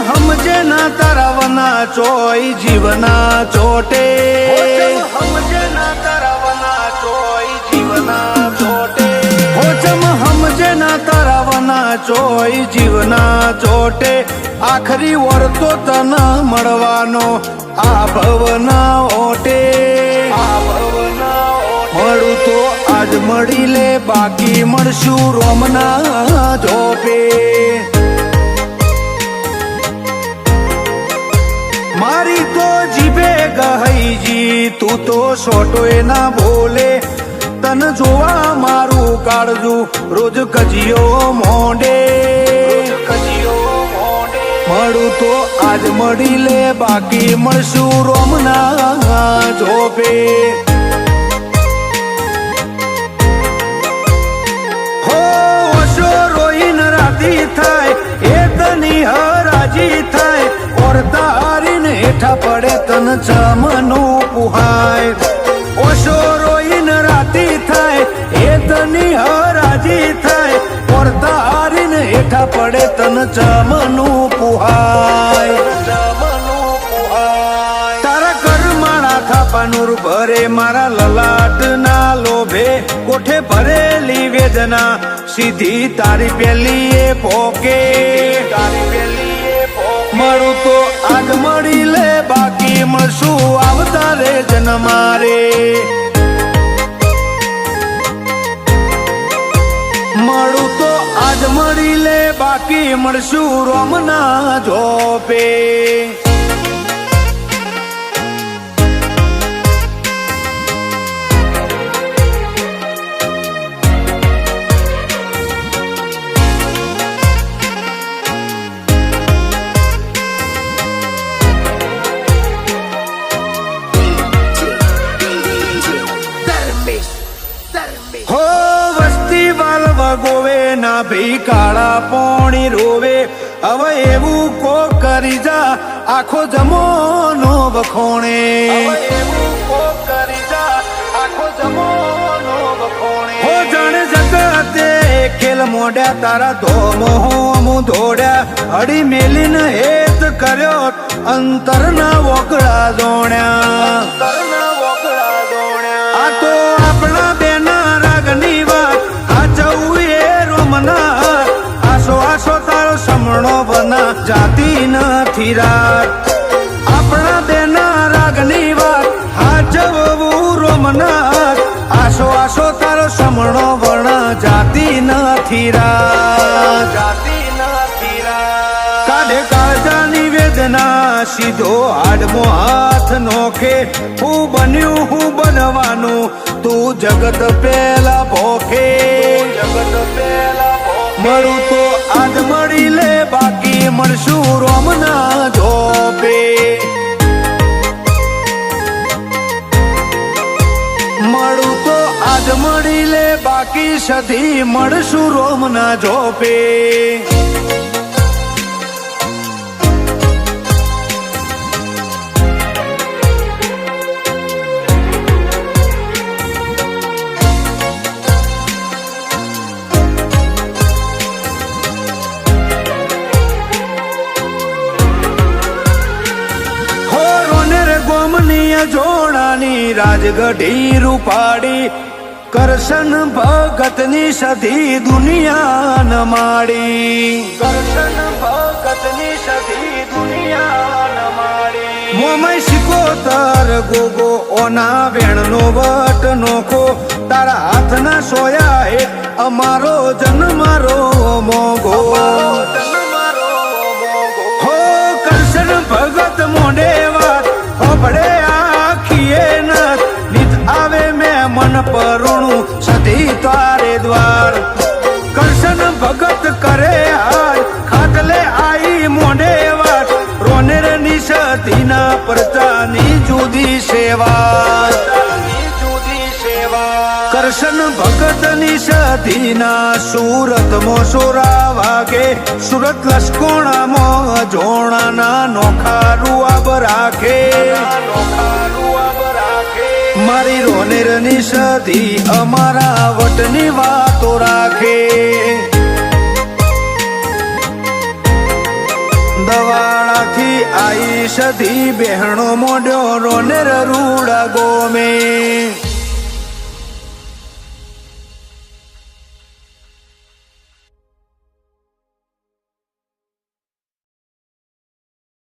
સમજે ના તારાવના ચોય જીવના ચોટે સમજે ના તારાવના ચોય જીવના ચોટે સમજે ના તારાવના ચોય જીવના ચોટે આખરી ઓર તો તન મળવાનો આ ભવના ઓટે મળું તો આજ મળી લે બાકી મળશું રોમના જોપે મારી તો જીભે ગહઈજી તું તો સોટોય ના બોલે તન જોવા મારું કાળજું રોજ કજિયો મોંડે મળું તો આજ મળી લે બાકી મળશું રોમના જોપે હો ઓશો રોઈન રાતી થાય એ તની હરાજી થાય ઓર તારીને હેઠા પડે તન ચમનું પુહાય ઓશો રોઈન રાતી થાય એ તની હરાજી થાય ઓર તારીને હેઠા પડે તન ચમનું પુહાય તારા કરમાળા થાપાનુર ભરે મારા લલાટ ના લોભે કોઠે ભરેલી વેદના સીધી તારી પેલી એ પોકે મળું તો આજ મળી લે બાકી મળશું આવતા રે જન્મારે મળું તો આજ મળી લે બાકી મળશું રોમના જોપે હો વસ્તી વાલ વગોવે ના ભઈ કાળા પોણી રોવે હવે એવું કો કરી જા આખો જમોનો વખોણે હો જાણે જગતે ખેલ મોડ્યા તારા ધોમો હોમું ધોડ્યા અડી મેલીને હેત કર્યો અંતરના વોકળા દોણ્યા આ તો આપણા બેના રાગની વાત આ જવું એ રોમના આસો આસો તારો સમણો બના જાતી નથી રાત આપણા બેના રાગની વાત આ જવું રોમના આસો આસો તારો સમણો બના જાતી નથી રાત કાઢે કાળજાની વેદના સીધો હાડમો હાથ નોખે હું બન્યું હું બનવાનું તું જગત પેલા ભોખે મળું તો આજ મળી લે બાકી મળશું રોમના જોપે મળું તો આજ મળી લે બાકી સધી મળશું રોમના જોપે જોડાની રાજગઢી રૂપાડી કરશન ભગતની સધી દુનિયા ન માડી મોમય સિકોતર ગોગો ઓના વેણનો વટ નોખો તારા હાથના સોયા હે અમારો જન્મારો મોગો હો કરશન ભગત મોડે વાત પડે આખીએ નીત આવે મેં મન પરુણું સધી તારે દ્વાર કરશન ભગત કરે આજ ખાટલે આઈ મોઢે વાત રોનેર ની સધીના પ્રજાની જુદી સેવા કરશન ભગત ની સધીના સુરત મોસોરા વાગે સુરત લસકોણામાં જોણાના નોખા રૂઆબ રાખે મારી રોનેર ની સધી અમારા વટની વાતો રાખે દવા બધી બહેણો મોઢ્યો રોને રૂડા ગોમે